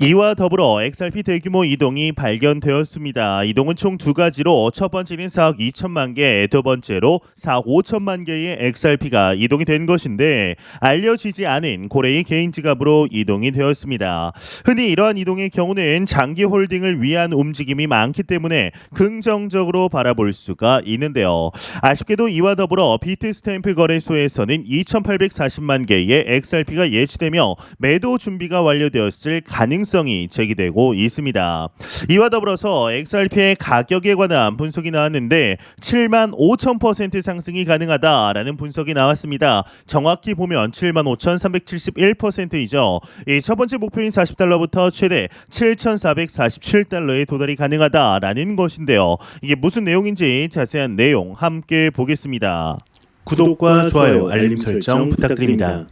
이와 더불어 XRP 대규모 이동이 발견되었습니다. 이동은 총 두 가지로 첫 번째는 4억 2천만 개, 두 번째로 4억 5천만 개의 XRP가 이동이 된 것인데 알려지지 않은 고래의 개인 지갑으로 이동이 되었습니다. 흔히 이러한 이동의 경우는 장기 홀딩을 위한 움직임이 많기 때문에 긍정적으로 바라볼 수가 있는데요. 아쉽게도 이와 더불어 비트스탬프 거래소에서는 2,840만 개의 XRP가 예치되며 매도 준비가 완료되었을 가능성이 제기되고 있습니다. 이와 더불어서 XRP의 가격에 관한 분석이 나왔는데 75,000% 상승이 가능하다라는 분석이 나왔습니다. 정확히 보면 75,371%이죠. 이 첫 번째 목표인 $40부터 최대 7,447달러에 도달이 가능하다라는 것인데요. 이게 무슨 내용인지 자세한 내용 함께 보겠습니다. 구독과 좋아요, 알림 설정 부탁드립니다.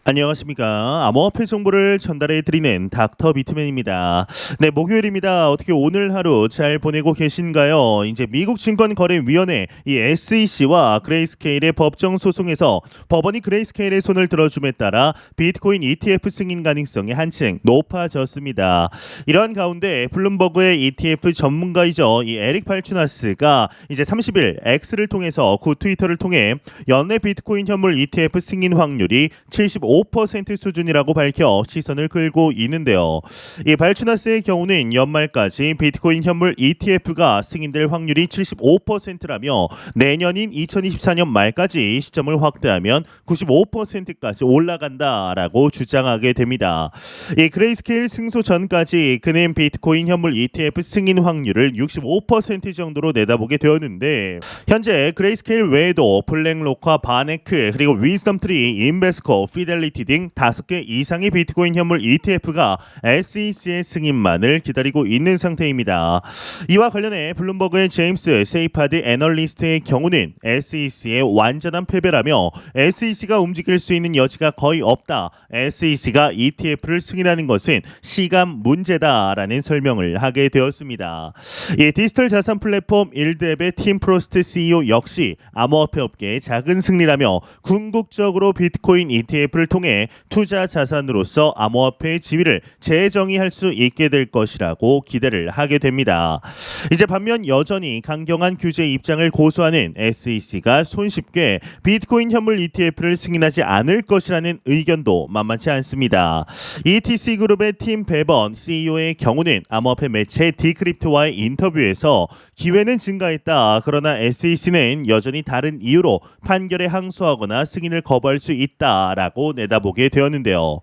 안녕하십니까. 암호화폐 정보를 전달해 드리는 닥터 비트맨입니다. 네, 목요일입니다. 어떻게 오늘 하루 잘 보내고 계신가요? 이제 미국 증권거래위원회 이 SEC와 그레이스케일의 법정 소송에서 법원이 그레이스케일의 손을 들어줌에 따라 비트코인 ETF 승인 가능성이 한층 높아졌습니다. 이러한 가운데 블룸버그의 ETF 전문가이죠. 이 에릭 발추나스가 이제 30일 X를 통해서 구 트위터를 통해 연내 비트코인 현물 ETF 승인 확률이 75% 수준이라고 밝혀 시선을 끌고 있는데요. 이 발추나스의 경우는 연말까지 비트코인 현물 ETF가 승인될 확률이 75%라며 내년인 2024년 말까지 시점을 확대하면 95%까지 올라간다라고 주장하게 됩니다. 이 그레이스케일 승소 전까지 그는 비트코인 현물 ETF 승인 확률을 65% 정도로 내다보게 되었는데 현재 그레이스케일 외에도 블랙록과 바네크 그리고 위즈덤트리, 인베스코, 피델리티 등 5개 이상의 비트코인 현물 ETF가 SEC의 승인만을 기다리고 있는 상태입니다. 이와 관련해 블룸버그의 제임스 세이파드 애널리스트의 경우는 SEC의 완전한 패배라며 SEC가 움직일 수 있는 여지가 거의 없다. SEC가 ETF를 승인하는 것은 시간 문제다라는 설명을 하게 되었습니다. 이 디지털 자산 플랫폼 일드앱의 팀 프로스트 CEO 역시 암호화폐 업계의 작은 승리라며 궁극적으로 비트코인 ETF를 통해 투자 자산으로서 암호화폐의 지위를 재정의할 수 있게 될 것이라고 기대를 하게 됩니다. 이제 반면 여전히 강경한 규제 입장을 고수하는 SEC가 손쉽게 비트코인 현물 ETF를 승인하지 않을 것이라는 의견도 만만치 않습니다. ETC 그룹의 팀 베번 CEO의 경우는 암호화폐 매체 디크립트와의 인터뷰에서 기회는 증가했다. 그러나 SEC는 여전히 다른 이유로 판결에 항소하거나 승인을 거부할 수 있다라고 내다보게 되었는데요.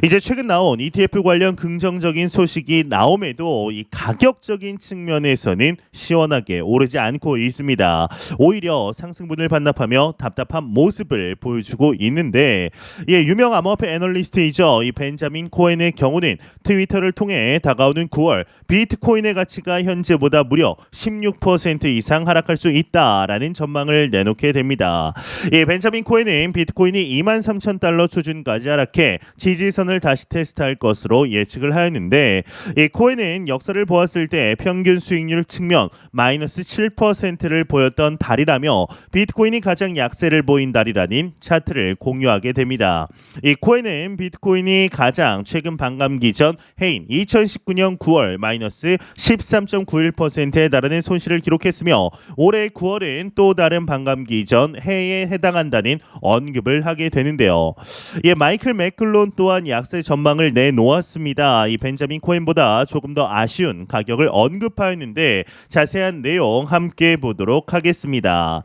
이제 최근 나온 ETF 관련 긍정적인 소식이 나옴에도 이 가격적인 측면에서는 시원하게 오르지 않고 있습니다. 오히려 상승분을 반납하며 답답한 모습을 보여주고 있는데 유명 암호화폐 애널리스트이죠. 이 벤자민 코엔의 경우는 트위터를 통해 다가오는 9월 비트코인의 가치가 현재보다 무려 16% 이상 하락할 수 있다라는 전망을 내놓게 됩니다. 벤자민 코엔은 비트코인이 23,000달러 수준까지 하락해 지지선을 다시 테스트할 것으로 예측을 하였는데 이 코엔은 역사를 보았을 때 평균 수익률 측면 마이너스 7%를 보였던 달이라며 비트코인이 가장 약세를 보인 달이라는 차트를 공유하게 됩니다. 이 코엔은 비트코인이 가장 최근 반감기 전 해인 2019년 9월 마이너스 13.91%에 달하는 손실을 기록했으며 올해 9월은 또 다른 반감기 전 해에 해당한다는 언급을 하게 되는데요. 마이클 맥클론 또한 약세 전망을 내놓았습니다. 이 벤자민 코엔보다 조금 더 아쉬운 가격을 언급하였는데 자세한 내용 함께 보도록 하겠습니다.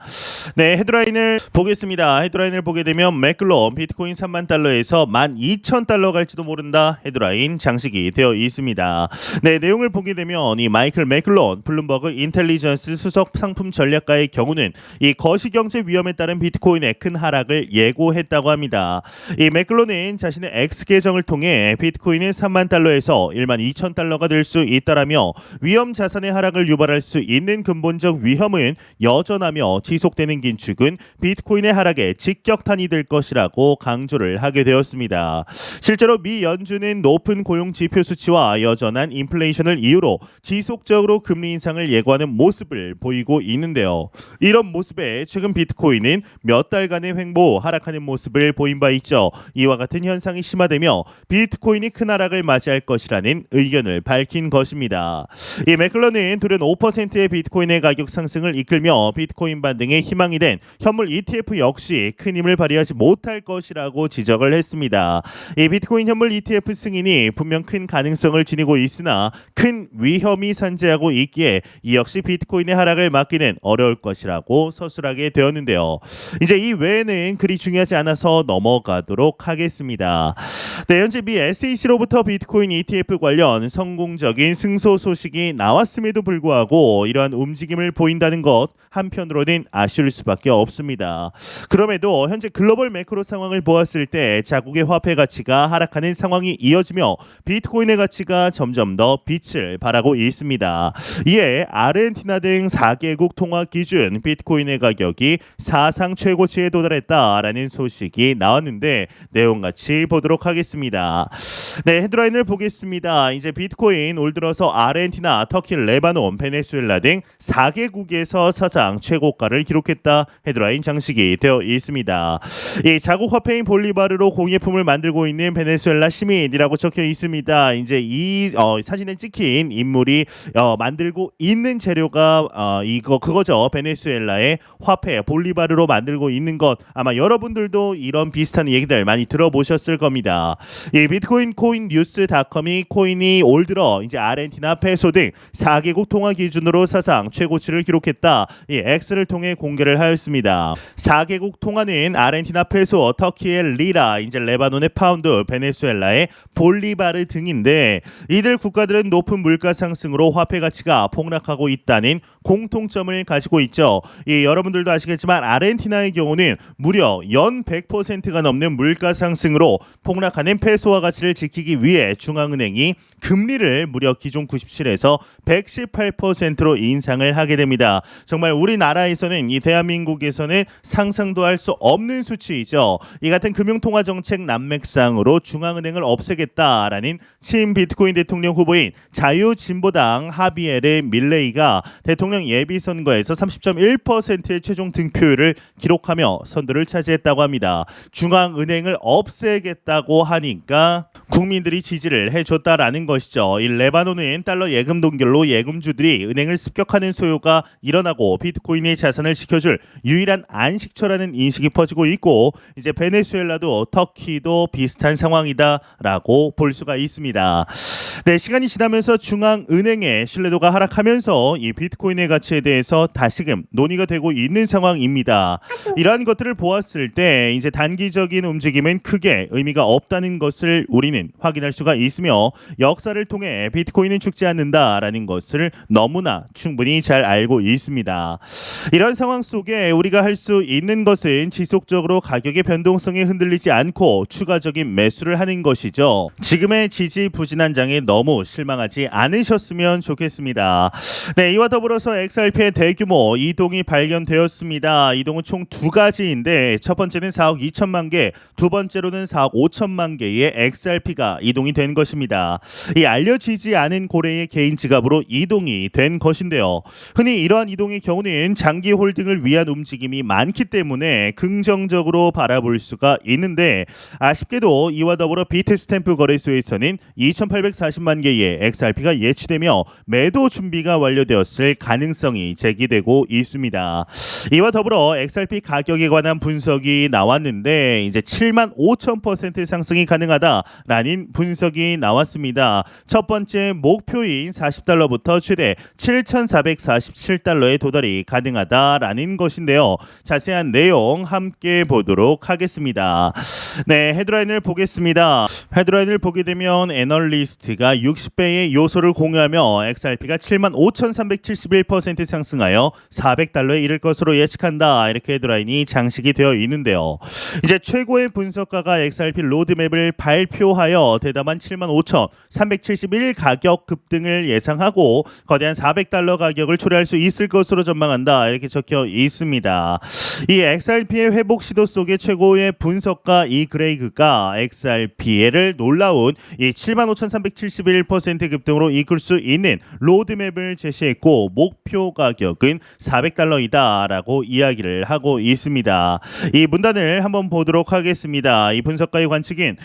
네, 헤드라인을 보겠습니다. 헤드라인을 보게 되면 맥클론 비트코인 3만 달러에서 12,000달러 갈지도 모른다 헤드라인 장식이 되어 있습니다. 네, 내용을 보게 되면 이 마이클 맥클론 블룸버그 인텔리전스 수석 상품 전략가의 경우는 이 거시경제 위험에 따른 비트코인의 큰 하락을 예고했다고 합니다. 이 맥클론은 자신의 X 계정을 통해 비트코인은 3만 달러에서 12,000달러가 될 수 있다라며 위험 자산의 하락을 유발할 수 있는 근본적 위험은 여전하며 지속되는 긴축은 비트코인의 하락에 직격탄이 될 것이라고 강조를 하게 되었습니다. 실제로 미 연준은 높은 고용 지표 수치와 여전한 인플레이션을 이유로 지속적으로 금리 인상을 예고하는 하는 모습을 보이고 있는데요. 이런 모습에 최근 비트코인은 몇 달간의 횡보 하락하는 모습을 보인 바 있죠. 이와 같은 현상이 심화되며 비트코인이 큰 하락을 맞이할 것이라는 의견을 밝힌 것입니다. 이 매클런은 돌연 5%의 비트코인의 가격 상승을 이끌며 비트코인 반등에 희망이 된 현물 ETF 역시 큰 힘을 발휘하지 못할 것이라고 지적을 했습니다. 이 비트코인 현물 ETF 승인이 분명 큰 가능성을 지니고 있으나 큰 위험이 산재하고 있기에 이 역시 비트코인의 하락을 막기는 어려울 것이라고 서술하게 되었는데요. 이제 이 외에는 그리 중요하지 않아서 넘어가도록 하겠습니다. 네, 현재 미 SEC로부터 비트코인 ETF 관련 성공적인 승소 소식이 나왔음에도 불구하고 이러한 움직임을 보인다는 것 한편으로는 아쉬울 수밖에 없습니다. 그럼에도 현재 글로벌 매크로 상황을 보았을 때 자국의 화폐 가치가 하락하는 상황이 이어지며 비트코인의 가치가 점점 더 빛을 발하고 있습니다. 이에 아르헨티나 등 4개국 통화 기준 비트코인의 가격이 사상 최고치에 도달했다라는 소식이 나왔는데 내용 같이 보도록 하겠습니다. 네, 헤드라인을 보겠습니다. 이제 비트코인 올 들어서 아르헨티나, 터키, 레바논, 베네수엘라 등 4개국에서 사상 최고가를 기록했다. 헤드라인 장식이 되어 있습니다. 이 자국 화폐인 볼리바르로 공예품을 만들고 있는 베네수엘라 시민이라고 적혀 있습니다. 이제 이 사진에 찍힌 인물이 만들고 있는 재료가 그거죠. 베네수엘라의 화폐 볼리바르로 만들고 있는 것 아마 여러분들도 이런 비슷한 얘기들 많이 들어보셨을 겁니다. 이 비트코인 코인 뉴스닷컴이 코인이 올 들어 이제 아르헨티나 페소 등 4개국 통화 기준으로 사상 최고치를 기록했다. 이 X를 통해 공개를 하였습니다. 4개국 통화는 아르헨티나 페소, 터키의 리라, 이제 레바논의 파운드, 베네수엘라의 볼리바르 등인데 이들 국가들은 높은 물가 상승으로 화폐 가치가 폭락하고 있다는 공통점을 가지고 있죠. 여러분들도 아시겠지만 아르헨티나의 경우는 무려 연 100%가 넘는 물가 상승으로 폭락하는 페소화 가치를 지키기 위해 중앙은행이 금리를 무려 기존 97에서 118%로 인상을 하게 됩니다. 정말 우리나라에서는 이 대한민국에서는 상상도 할 수 없는 수치이죠. 이 같은 금융통화정책 난맥상으로 중앙은행을 없애겠다라는 친 비트코인 대통령 후보인 자유진보당 하비에르 밀레이가 대통령 예비선거에서 30.1%의 최종 득표율을 기록하며 선두를 차지했다고 합니다. 중앙은행을 없애겠다고 하니까 국민들이 지지를 해줬다라는 것이죠. 이 레바논은 달러 예금 동결로 예금주들이 은행을 습격하는 소요가 일어나고 비트코인의 자산을 지켜줄 유일한 안식처라는 인식이 퍼지고 있고 이제 베네수엘라도 터키도 비슷한 상황이다라고 볼 수가 있습니다. 네, 시간이 지나면서 중앙은행의 신뢰도가 하락하면서 이 비트코인의 가치에 대해서 다시금 논의가 되고 있는 상황입니다. 이러한 것들을 보았을 때 이제 단기적인 움직임은 크게 의미가 없다는 것을 우리는 확인할 수가 있으며 역사를 통해 비트코인은 죽지 않는다라는 것을 너무나 충분히 잘 알고 있습니다. 이런 상황 속에 우리가 할 수 있는 것은 지속적으로 가격의 변동성에 흔들리지 않고 추가적인 매수를 하는 것이죠. 지금의 지지부진한 장에 너무 실망하지 않으셨으면 좋겠습니다. 네, 이와 더불어서 XRP의 대규모 이동이 발견되었습니다. 이동은 총 두 가지인데 첫 번째는 4억 2천만 개, 두 번째로는 4억 5천만 개의 XRP가 이동이 된 것입니다. 이 알려지지 않은 고래의 개인 지갑으로 이동이 된 것인데요. 흔히 이러한 이동의 경우는 장기 홀딩을 위한 움직임이 많기 때문에 긍정적으로 바라볼 수가 있는데 아쉽게도 이와 더불어 비트스탬프 거래소에서는 2,840만 개의 XRP가 예치되며 매도 준비가 완료되었을 가능성이 제기되고 있습니다. 이와 더불어 XRP 가격에 관한 분석이 나왔는데 이제 75,000% 상승이 가능하다라는 분석이 나왔습니다. 첫 번째 목표인 $40부터 최대 7,447달러에 도달이 가능하다라는 것인데요. 자세한 내용 함께 보도록 하겠습니다. 네, 헤드라인을 보겠습니다. 헤드라인을 보게 되면 애널리스트가 60배의 요소를 공유하며 XRP가 75,371% 상승하여 $400에 이를 것으로 예측한다. 이렇게 헤드라인이 장식이 되어 있는데요. 이제 최고의 분석가가 XRP 로드맵을 발표하여 대담한 75,371 가격 급등을 예상하고 거대한 $400 가격을 초래할 수 있을 것으로 전망한다. 이렇게 적혀 있습니다. 이 XRP의 회복 시도 속에 최고의 분석가 이 그레이그가 XRP를 놀라운 이 75,371% 급등으로 이끌 수 있는 로드맵을 제시 표시했고 목표 가격은 $400이다라고 이야기를 하고 있습니다. 이 문단을 한번 보도록 하겠습니다. 이 분석가의 관측인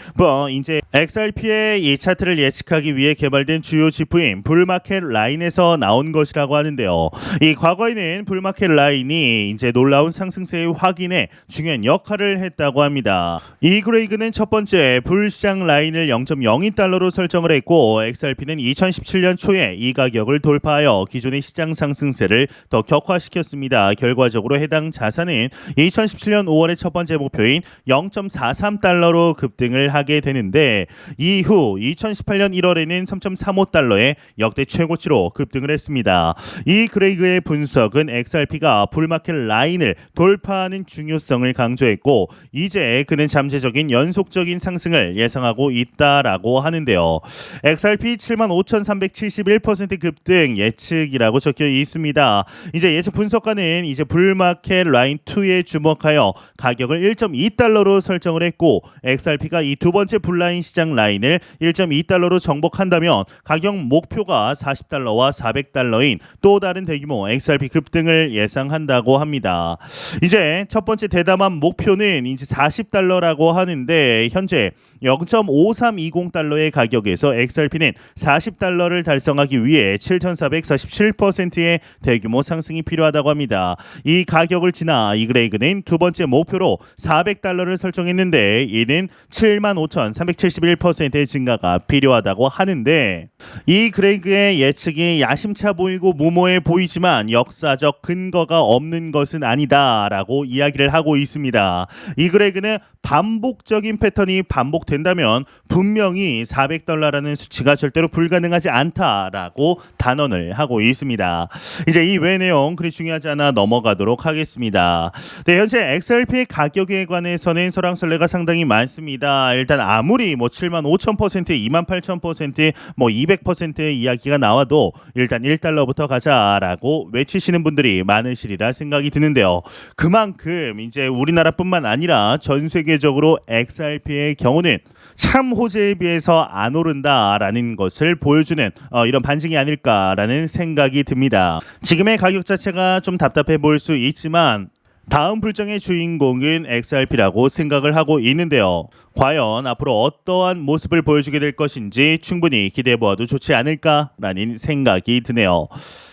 이제 XRP의 이 차트를 예측하기 위해 개발된 주요 지표인 불마켓 라인에서 나온 것이라고 하는데요. 이 과거에는 불마켓 라인이 이제 놀라운 상승세의 확인에 중요한 역할을 했다고 합니다. 이 그레이그는 첫 번째 불시장 라인을 0.02달러로 설정을 했고 XRP는 2017년 초에 이 가격을 돌파하여 기존의 시장 상승세를 더 격화시켰습니다. 결과적으로 해당 자산은 2017년 5월의 첫 번째 목표인 0.43달러로 급등을 하게 되는데 이후 2018년 1월에는 3.35달러의 역대 최고치로 급등을 했습니다. 이 그레이그의 분석은 XRP가 불마켓 라인을 돌파하는 중요성을 강조했고 이제 그는 잠재적인 연속적인 상승을 예상하고 있다라고 하는데요. XRP 75,371% 급등 예측이라고 적혀 있습니다. 이제 예측 분석가는 이제 불마켓 라인 2에 주목하여 가격을 1.2달러로 설정을 했고 XRP가 이 두 번째 불라인 시장 라인을 1.2달러로 정복한다면 가격 목표가 $40와 $400인 또 다른 대규모 XRP 급등을 예상한다고 합니다. 이제 첫 번째 대담한 목표는 이제 $40라고 하는데 현재 0.5320달러의 가격에서 XRP는 $40를 달성하기 위해 7,447%의 대규모 상승이 필요하다고 합니다. 이 가격을 지나 이그레이그는 두 번째 목표로 $400를 설정했는데 이는 75,371%의 증가가 필요하다고 하는데 이 그레이그의 예측이 야심차 보이고 무모해 보이지만 역사적 근거가 없는 것은 아니다라고 이야기를 하고 있습니다. 이 그레이그는 반복적인 패턴이 반복된다면 분명히 $400라는 수치가 절대로 불가능하지 않다라고 단언을 하고 있습니다. 이제 이 외 내용 그리 중요하지 않아 넘어가도록 하겠습니다. 네, 현재 XRP의 가격에 관해서는 설왕설래가 상당히 많습니다. 일단 아무리 75,000%, 28,000%, 200%의 이야기가 나와도 일단 $1부터 가자라고 외치시는 분들이 많으시리라 생각이 드는데요. 그만큼 이제 우리나라뿐만 아니라 전 세계적으로 XRP의 경우는 참 호재에 비해서 안 오른다라는 것을 보여주는 이런 반증이 아닐까라는 생각이 듭니다. 지금의 가격 자체가 좀 답답해 보일 수 있지만 다음 불장의 주인공은 XRP라고 생각을 하고 있는데요. 과연 앞으로 어떠한 모습을 보여주게 될 것인지 충분히 기대해보아도 좋지 않을까라는 생각이 드네요.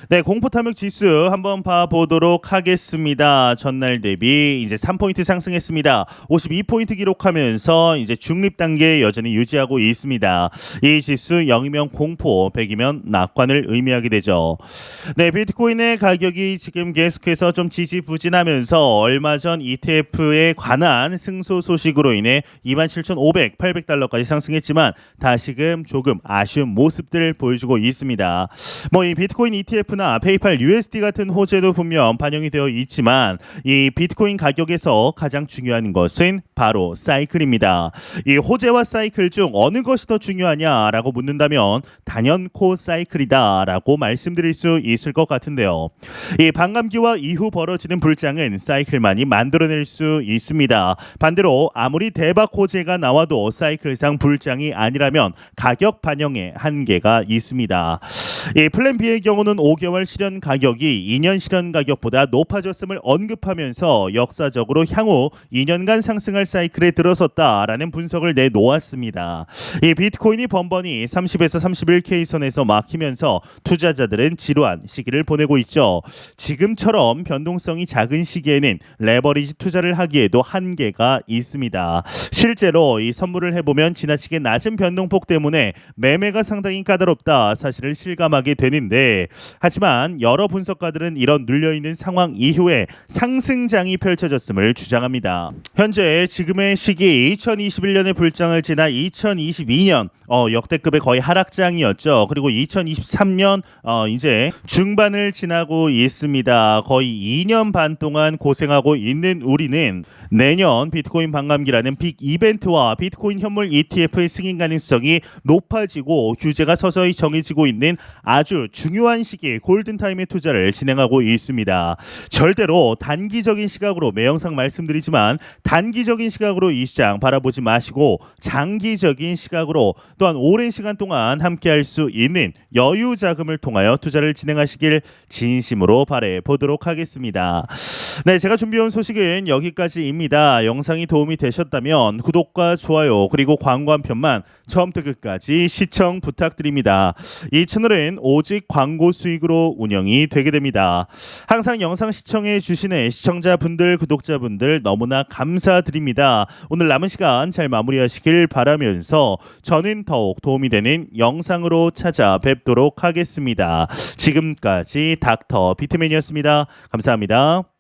네, 공포탐욕 지수 한번 봐보도록 하겠습니다. 전날 대비 이제 3포인트 상승했습니다. 52포인트 기록하면서 이제 중립 단계 여전히 유지하고 있습니다. 이 지수 0이면 공포, 100이면 낙관을 의미하게 되죠. 네, 비트코인의 가격이 지금 계속해서 좀 지지부진하면서 얼마 전 ETF에 관한 승소 소식으로 인해 27,500, 800달러까지 상승했지만 다시금 조금 아쉬운 모습들을 보여주고 있습니다. 이 비트코인 ETF나 페이팔 USD 같은 호재도 분명 반영이 되어 있지만 이 비트코인 가격에서 가장 중요한 것은 바로 사이클입니다. 이 호재와 사이클 중 어느 것이 더 중요하냐라고 묻는다면 단연코 사이클이다라고 말씀드릴 수 있을 것 같은데요. 이 반감기와 이후 벌어지는 불장은 사이클만이 만들어낼 수 있습니다. 반대로 아무리 대박 호재가 나와도 사이클상 불장이 아니라면 가격 반영에 한계가 있습니다. 이 플랜 B의 경우는 5개월 실현 가격이 2년 실현 가격보다 높아졌음을 언급하면서 역사적으로 향후 2년간 상승할 사이클에 들어섰다라는 분석을 내놓았습니다. 이 비트코인이 번번이 30에서 31K 선에서 막히면서 투자자들은 지루한 시기를 보내고 있죠. 지금처럼 변동성이 작은 시기에는 레버리지 투자를 하기에도 한계가 있습니다. 실제로 이 선물을 해보면 지나치게 낮은 변동폭 때문에 매매가 상당히 까다롭다 사실을 실감하게 되는데 하지만 여러 분석가들은 이런 눌려있는 상황 이후에 상승장이 펼쳐졌음을 주장합니다. 현재 지금의 시기 2021년의 불장을 지나 2022년 역대급의 거의 하락장이었죠. 그리고 2023년 이제 중반을 지나고 있습니다. 거의 2년 반 동안 고생하고 있는 우리는 내년 비트코인 반감기라는 빅 이벤트 이벤트와 비트코인 현물 ETF의 승인 가능성이 높아지고 규제가 서서히 정해지고 있는 아주 중요한 시기에 골든타임에 투자를 진행하고 있습니다. 절대로 단기적인 시각으로 매 영상 말씀드리지만 단기적인 시각으로 이 시장 바라보지 마시고 장기적인 시각으로 또한 오랜 시간 동안 함께할 수 있는 여유 자금을 통하여 투자를 진행하시길 진심으로 바래 보도록 하겠습니다. 네, 제가 준비해온 소식은 여기까지입니다. 영상이 도움이 되셨다면 구독과 좋아요 그리고 광고 한 편만 처음부터 끝까지 시청 부탁드립니다. 이 채널은 오직 광고 수익으로 운영이 되게 됩니다. 항상 영상 시청해 주시는 시청자분들 구독자분들 너무나 감사드립니다. 오늘 남은 시간 잘 마무리하시길 바라면서 저는 더욱 도움이 되는 영상으로 찾아뵙도록 하겠습니다. 지금까지 닥터 비트맨이었습니다. 감사합니다.